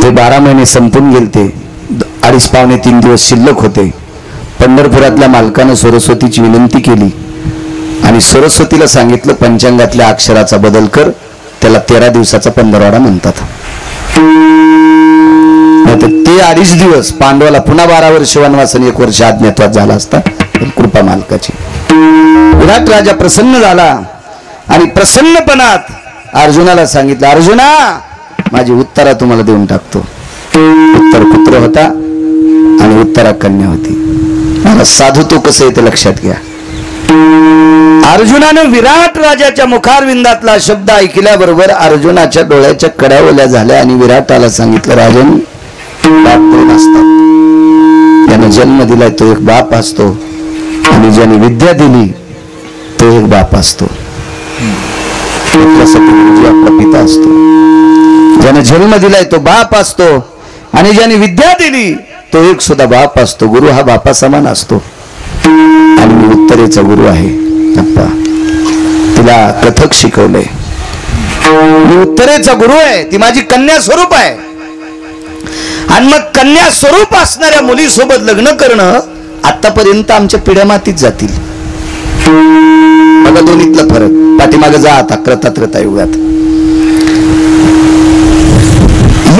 ते 12 महिने संपून गेलते. 2.5-3 दिवस शिल्लक होते. पंढरपुरातल्या मालकानं सरस्वतीची विनंती केली आणि सरस्वतीला सांगितलं, पंचांगातल्या अक्षराचा बदल कर. त्याला 13 दिवसाचा 15वाडा म्हणतात. ते 2.5 दिवस पांडवाला पुन्हा 12 वर्ष वनवास आणि 1 वर्ष अज्ञातवास झाला असता. कृपा मालकाची. विराट राजा प्रसन्न झाला आणि प्रसन्नपणात अर्जुनाला सांगितलं, अर्जुना माझी उत्तरा तुम्हाला देऊन टाकतो. उत्तर पुत्र होता आणि उत्तरा कन्या होती. मला साधू तो कसं आहे ते लक्षात घ्या. अर्जुनानं विराट राजाच्या मुखारविंदातला शब्द ऐकल्याबरोबर अर्जुनाच्या डोळ्याच्या कड्या ओल्या झाल्या आणि विराटाला सांगितलं, राजन बाप नसतात. ज्याने जन्म दिलाय तो एक बाप असतो आणि ज्याने विद्या दिली तो एक बाप असतो. आपला पिता असतो. ज्याने जन्म दिलाय तो बाप असतो आणि ज्याने विद्या दिली तो एक सुद्धा बाप असतो. गुरु हा बापा समान असतो आणि मी उत्तरेचा गुरु आहे. अप्पा तिला कथक शिकवलंय. मी उत्तरेचा गुरु आहे. ती माझी कन्या स्वरूप आहे आणि मग कन्या स्वरूप असणाऱ्या मुलीसोबत लग्न करणं आतापर्यंत आमच्या पिढ्या मातीत जातील. बघा दोन्हीतला फरक. पाठीमागे जा आता कृतात्रता युगात.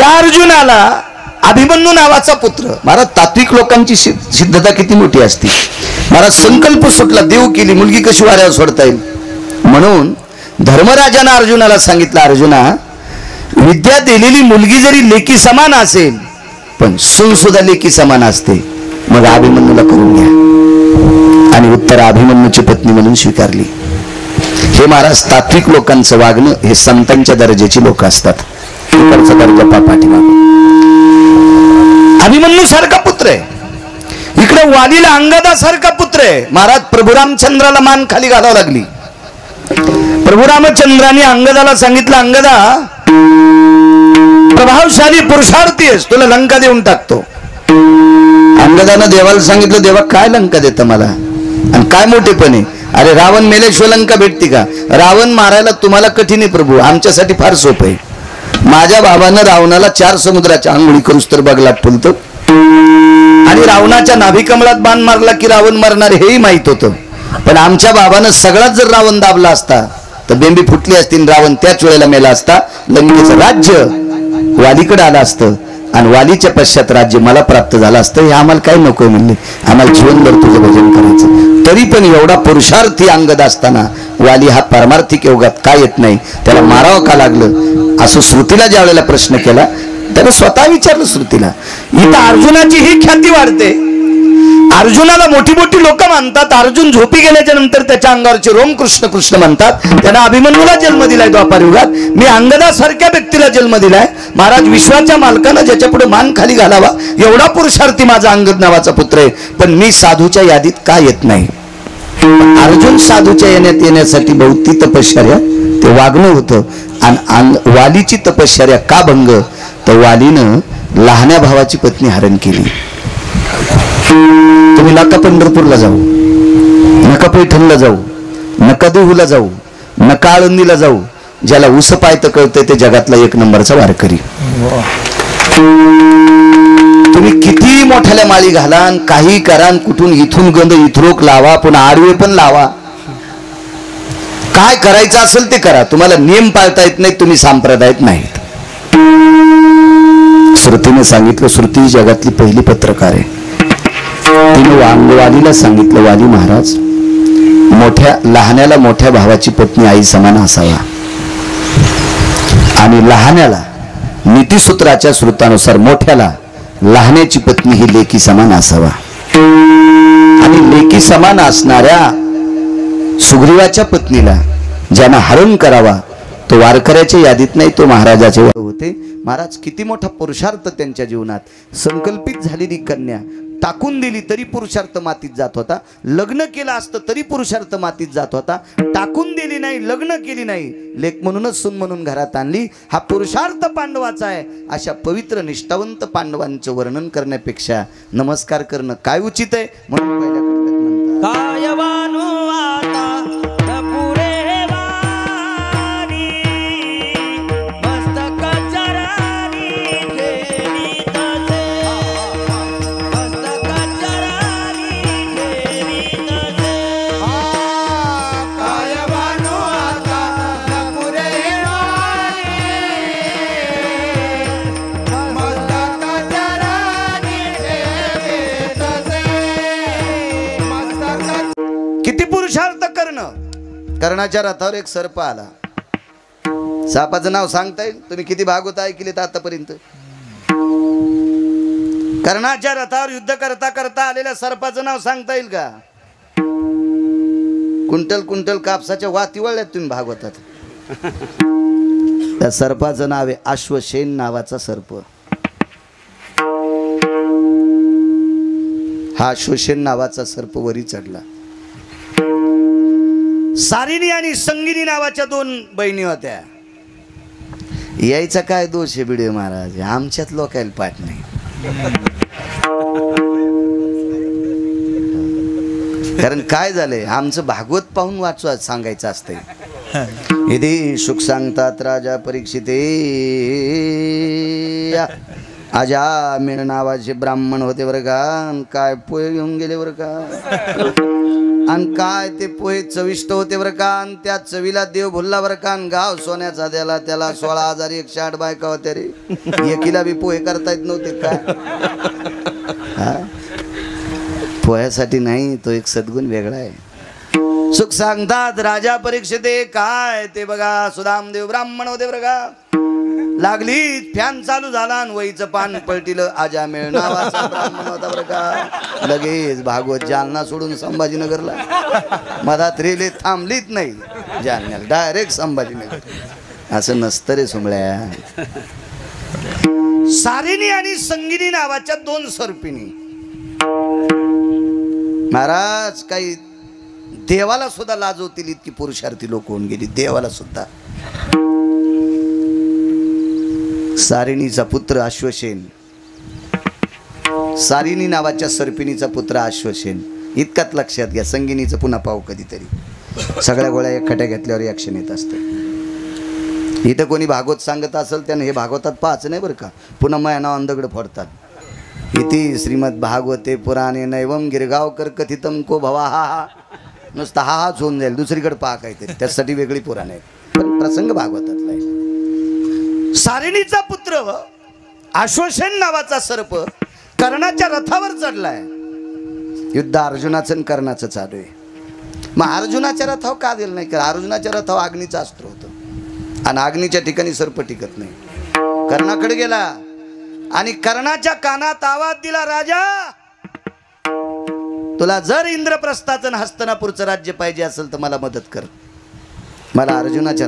या अर्जुनाला अभिमन्यू नावाचा पुत्र. महाराज तात्विक लोकांची सिद्धता किती मोठी असते. महाराज संकल्प सुटला, देव केली, मुलगी कशी वाऱ्यावर सोडता येईल म्हणून धर्मराजानं अर्जुनाला सांगितलं, अर्जुना विद्या दिलेली मुलगी जरी लेकी समान असेल पण सून सुद्धा लेकी समान असते. मग अभिमन्यूला करून घ्या आणि उत्तरा अभिमन्यूची पत्नी म्हणून स्वीकारली. हे महाराज तात्विक लोकांचं वागणं. हे संतांच्या दर्जाची लोक असतात. इकडचा दर्जा पाठीमागे. अभिमन्यू सारखा पुत्र आहे. इकडे वालीला अंगदा सारखा पुत्र आहे. महाराज प्रभू रामचंद्राला मान खाली घालावं लागली. प्रभू रामचंद्राने अंगदाला सांगितलं, अंगदा प्रभावशाली पुरुषार्थी आहेस, तुला लंका देऊन टाकतो. अंगदानं देवाला सांगितलं, देवा काय लंका देत मला आणि काय मोठेपणे? अरे रावण मेल्याशिवाय लंका भेटती का? रावण मारायला तुम्हाला कठीण आहे प्रभू, आमच्यासाठी फार सोपं आहे. माझ्या बाबानं रावणाला 4 समुद्राच्या आंघोळी करूस तर बगलाट फुलतो आणि रावणाच्या नाभी कमळात बाण मारला की रावण मरणार हेही माहित होतं. पण आमच्या बाबानं सगळाच जर रावण दाबला असता तर बेंबी फुटली असती, रावण त्याच वेळेला मेला असता, लंकेचं राज्य वालीकडे आलं असतं आणि वालीच्या पश्चात राज्य मला प्राप्त झालं असतं. हे आम्हाला काही नको म्हणले, आम्हाला जीवनभर तुझं भजन करायचं. तरी पण एवढा पुरुषार्थी अंगद असताना वाली हा पारमार्थिक योगात का येत नाही, त्याला मारावं का लागलं, असं श्रुतीला ज्या वेळेला प्रश्न केला त्यानं स्वतः विचारलं श्रुतीला. इथं अर्जुनाची ही ख्याती वाढते. अर्जुनाला मोठी मोठी लोक मानतात. अर्जुन झोपी गेल्याच्या नंतर त्याच्या अंगावरचे रोम कृष्ण कृष्ण म्हणतात. त्यानं अभिमन्यूला जन्म दिलाय द्वापार युगात. मी अंगदासारख्या व्यक्तीला जन्म दिलाय. महाराज विश्वाच्या मालकानं ज्याच्या पुढे मान खाली घालावा एवढा पुरुषार्थी माझा अंगद नावाचा पुत्र आहे, पण मी साधूच्या यादीत का येत नाही. अर्जुन साधूच्या येण्यासाठी बहुती तपश्चर्या ते वागणं होतं आणि वालीची तपश्चर्या का भंग, तर वालीनं लहान्या भावाची पत्नी हरण केली. तुम्ही नका पंढरपूरला जाऊ, नका पैठणला जाऊ, नका देहूला जाऊ, नका आळंदीला जाऊ. ज्याला उस पायत कळतंय ते जगातला एक नंबरचा वारकरी. तुम्ही किती मोठ्याल्या माळी घालान, काही करान, कुठून इथून गंध इथरोक लावा, पुन्हा आडवे पण लावा, काय करायचं असेल ते करा. तुम्हाला नियम पाळता येत नाही, तुम्ही संप्रदायात नाहीत. श्रुतीने सांगितलं, श्रुती जगातली पहिली पत्रकार आहे. तिने वालीला सांगितलं, वाली महाराज, लहान्याला मोठ्या भावाची पत्नी आई समान असावा आणि लहान्याला नीतिसूत्राच्या श्रुतानुसार मोठ्याला लहान्याची पत्नी ही लेकी समान असावा. आणि लेकी समान असणाऱ्या सुग्रीवाच्या पत्नीला ज्यांना हरण करावा तो वारकऱ्याच्या यादीत नाही, तो महाराजाचे होते. महाराज किती मोठा पुरुषार्थ त्यांच्या जीवनात. संकल्पित झालेली कन्या टाकून दिली तरी पुरुषार्थ मातीत जात होता. लग्न केलं असतं तरी पुरुषार्थ मातीत जात होता. टाकून दिली नाही, लग्न केली नाही, लेक म्हणूनच सून म्हणून घरात आणली. हा पुरुषार्थ पांडवाचा आहे. अशा पवित्र निष्ठावंत पांडवांचं वर्णन करण्यापेक्षा नमस्कार करणं काय उचित आहे. म्हणून पहिल्या म्हणतात कर्णाच्या रथावर एक सर्प आला. सापाचं नाव सांगता येईल? तुम्ही किती भागवत ऐकलेत आतापर्यंत? कर्णाच्या रथावर युद्ध करता करता आलेल्या सर्पाचं नाव सांगता येईल का? कुंटल कुंटल कापसाच्या वाती वळल्यात तुम्ही भागवतात. त्या सर्पाचं नाव आहे अश्वसेन नावाचा सर्प. हा अश्वसेन नावाचा सर्प वरी चढला. सारिणी आणि संगिनी नावाच्या दोन बहिणी होत्या. यायचा काय दोष आहे बिडे महाराज, आमच्यात लोकायला पाठ नाही. कारण काय झालंय, आमचं भागवत पाहून वाचवा सांगायचं असतंय. इथे सुख सांगतात राजा परीक्षिते, अजामिळ नावाचे ब्राह्मण होते बरं का. काय पोहे घेऊन गेले बरं का, आणि काय ते पोहे चविष्ट होते बरं का. आणि त्या चवीला देव भुलला बरं का. गाव सोन्याचा द्याला त्याला 16,108 बायका होत्या रे. एकीला बी पोहे करता येत नव्हते काय. पोह्यासाठी नाही, तो एक सद्गुण वेगळा आहे. सुख सांगतात राजा परीक्षिते, काय ते बघा सुदामदेव ब्राह्मण होते बरं का. लागली फॅन चालू झाला आणि वहीचं पान पलटिलं. अजामिळ नावाचा ब्राह्मण होता बरं का. लगेच भागवत जालना सोडून संभाजीनगरला. मधात रेले थांबलीच नाही, जालन्याला डायरेक्ट संभाजीनगर. असं नसतं रे सोमळ्या. सारिणी आणि संगिनी नावाच्या दोन सर्पिणी. महाराज काही देवाला सुद्धा लाजवतील इतकी पुरुषार्थी लोक होऊन गेली. देवाला सुद्धा. सारिणीचा पुत्र अश्वसेन, सारिणी नावाच्या सर्पिणीचा पुत्र अश्वसेन. इतकाच लक्षात घ्या. संगिनीचं पुन्हा पाहू कधीतरी. सगळ्या गोळ्या एकखट्या घेतल्यावर ॲक्शन येत असतं. इथं कोणी भागवत सांगत असेल त्याने हे भागवतात पाहायचं नाही बरं का. पुन्हा माझ्या नाव अंधगड फोडतात. इति श्रीमद भागवते पुराणे नैवम गिरगावकर कथितम को भवा. नुसतं हा हाच होऊन जाईल, दुसरीकडे पहा काहीतरी, त्यासाठी वेगळी पुराण आहे. पण प्रसंग भागवतातला आहे. सारिणीचा पुत्र अश्वसेन नावाचा सर्प कर्णाच्या रथावर चढलाय. युद्ध अर्जुनाचं आणि कर्णाचं चालू आहे. मग अर्जुनाच्या रथावर का दिलं नाही? कारण अर्जुनाच्या रथावर अग्नीचं अस्त्र होतं आणि अग्नीच्या ठिकाणी सर्प टिकत नाही. कर्णाकडे गेला आणि कर्णाच्या कानात आवाज दिला, राजा तुला जर इंद्रप्रस्थाचं हस्तनापूरचं राज्य पाहिजे असेल तर मला मदत कर. मला अर्जुनाच्या